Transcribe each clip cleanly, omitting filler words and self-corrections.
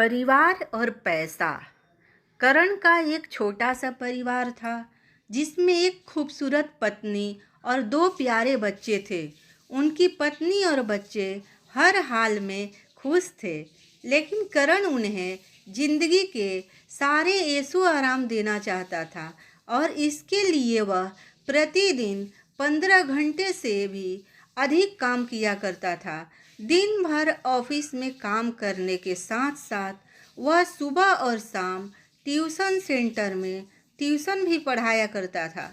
परिवार और पैसा। करण का एक छोटा सा परिवार था जिसमें एक खूबसूरत पत्नी और दो प्यारे बच्चे थे। उनकी पत्नी और बच्चे हर हाल में खुश थे, लेकिन करण उन्हें जिंदगी के सारे ऐशो आराम देना चाहता था और इसके लिए वह प्रतिदिन 15 घंटे से भी अधिक काम किया करता था। दिन भर ऑफिस में काम करने के साथ साथ वह सुबह और शाम ट्यूशन सेंटर में ट्यूशन भी पढ़ाया करता था।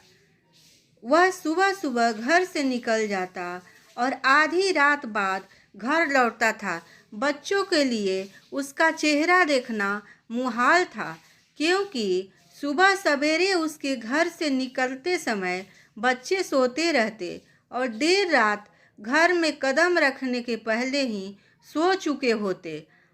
वह सुबह सुबह घर से निकल जाता और आधी रात बाद घर लौटता था। बच्चों के लिए उसका चेहरा देखना मुहाल था, क्योंकि सुबह सवेरे उसके घर से निकलते समय बच्चे सोते रहते और देर रात घर में कदम रखने के पहले ही सो चुके होते।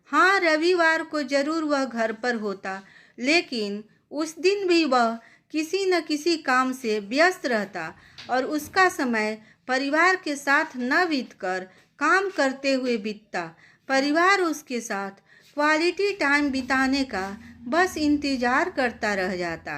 हाँ, रविवार को जरूर वह घर पर होता, लेकिन उस दिन भी वह किसी न किसी काम से व्यस्त रहता और उसका समय परिवार के साथ न बीतकर काम करते हुए बीतता। परिवार उसके साथ क्वालिटी टाइम बिताने का बस इंतजार करता रह जाता।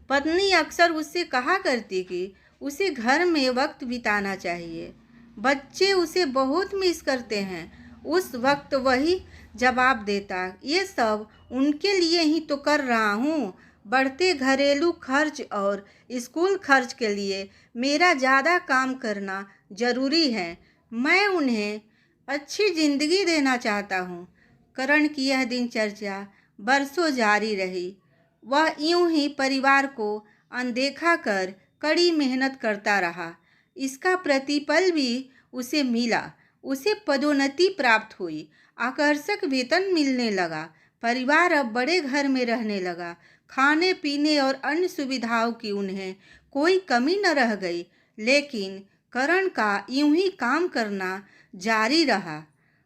पत्नी अक्सर उससे कहा करती कि उसे घर में वक्त बिताना चाहिए। बच्चे उसे बहुत मिस करते हैं। उस वक्त वही जवाब देता, ये सब उनके लिए ही तो कर रहा हूँ। बढ़ते घरेलू खर्च और स्कूल खर्च के लिए मेरा ज़्यादा काम करना ज़रूरी है। मैं उन्हें अच्छी ज़िंदगी देना चाहता हूँ। करण की यह दिनचर्या बरसों जारी रही। वह यूं ही परिवार को अनदेखा कर कड़ी मेहनत करता रहा। इसका प्रतिफल भी उसे मिला। उसे पदोन्नति प्राप्त हुई, आकर्षक वेतन मिलने लगा। परिवार अब बड़े घर में रहने लगा। खाने पीने और अन्य सुविधाओं की उन्हें कोई कमी न रह गई। लेकिन करण का यूं ही काम करना जारी रहा।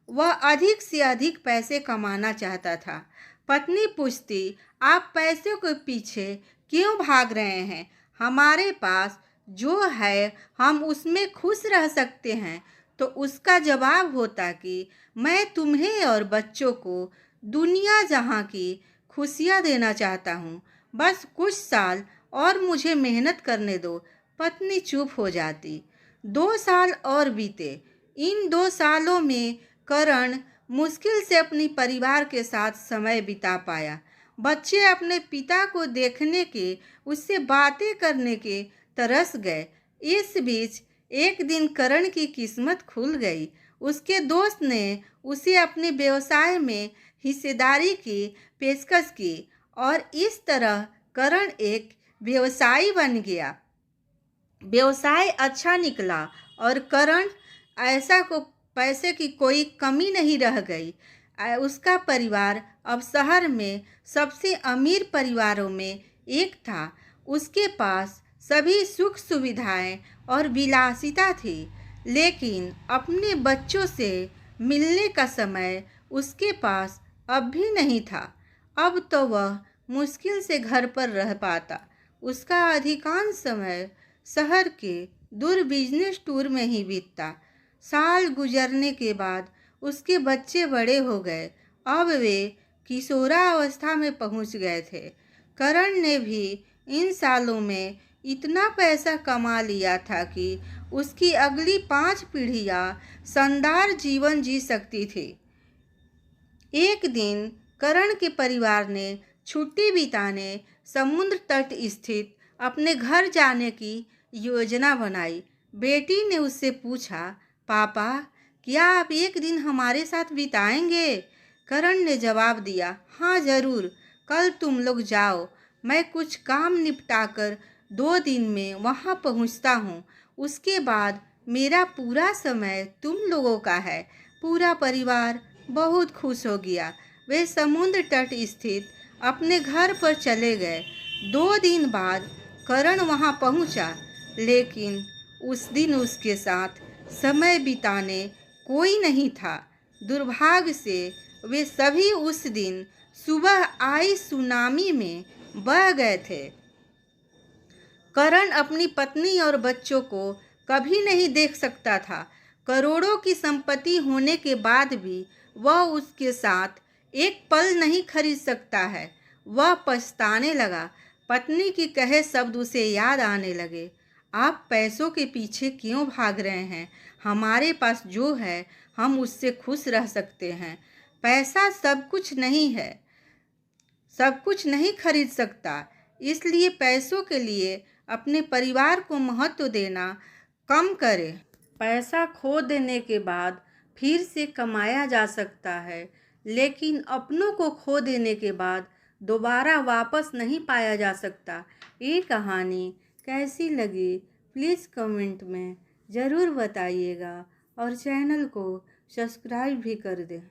वह अधिक से अधिक पैसे कमाना चाहता था। पत्नी पूछती, आप पैसे के पीछे क्यों भाग रहे हैं? हमारे पास जो है हम उसमें खुश रह सकते हैं। तो उसका जवाब होता कि मैं तुम्हें और बच्चों को दुनिया जहां की खुशियां देना चाहता हूं। बस कुछ साल और मुझे मेहनत करने दो। पत्नी चुप हो जाती। 2 साल और बीते। इन 2 सालों में करण मुश्किल से अपनी परिवार के साथ समय बिता पाया। बच्चे अपने पिता को देखने के, उससे बातें करने के तरस गए। इस बीच एक दिन करण की किस्मत खुल गई। उसके दोस्त ने उसे अपने व्यवसाय में हिस्सेदारी की पेशकश की और इस तरह करण एक व्यवसायी बन गया। व्यवसाय अच्छा निकला और करण ऐसा को पैसे की कोई कमी नहीं रह गई। उसका परिवार अब शहर में सबसे अमीर परिवारों में एक था। उसके पास सभी सुख सुविधाएं और विलासिता थी, लेकिन अपने बच्चों से मिलने का समय उसके पास अब भी नहीं था। अब तो वह मुश्किल से घर पर रह पाता। उसका अधिकांश समय शहर के दूर बिजनेस टूर में ही बीतता। साल गुजरने के बाद उसके बच्चे बड़े हो गए। अब वे किशोरावस्था में पहुंच गए थे। करण ने भी इन सालों में इतना पैसा कमा लिया था कि उसकी अगली 5 पीढ़ियां शानदार जीवन जी सकती थी। एक दिन करण के परिवार ने छुट्टी बिताने समुद्र तट स्थित अपने घर जाने की योजना बनाई। बेटी ने उससे पूछा, पापा, क्या आप एक दिन हमारे साथ बिताएंगे? करण ने जवाब दिया, हाँ जरूर, कल तुम लोग जाओ। मैं कुछ काम निपटाकर 2 दिन में वहाँ पहुँचता हूँ। उसके बाद मेरा पूरा समय तुम लोगों का है। पूरा परिवार बहुत खुश हो गया। वे समुद्र तट स्थित अपने घर पर चले गए। 2 दिन बाद करण वहाँ पहुँचा, लेकिन उस दिन उसके साथ समय बिताने कोई नहीं था। दुर्भाग्य से वे सभी उस दिन सुबह आई सुनामी में बह गए थे। करण अपनी पत्नी और बच्चों को कभी नहीं देख सकता था। करोड़ों की संपत्ति होने के बाद भी वह उसके साथ एक पल नहीं खरीद सकता है। वह पछताने लगा। पत्नी की कहे शब्द उसे याद आने लगे। आप पैसों के पीछे क्यों भाग रहे हैं? हमारे पास जो है हम उससे खुश रह सकते हैं। पैसा सब कुछ नहीं है, सब कुछ नहीं खरीद सकता। इसलिए पैसों के लिए अपने परिवार को महत्व देना कम करें। पैसा खो देने के बाद फिर से कमाया जा सकता है, लेकिन अपनों को खो देने के बाद दोबारा वापस नहीं पाया जा सकता। ये कहानी कैसी लगी प्लीज़ कमेंट में ज़रूर बताइएगा और चैनल को सब्सक्राइब भी कर दें।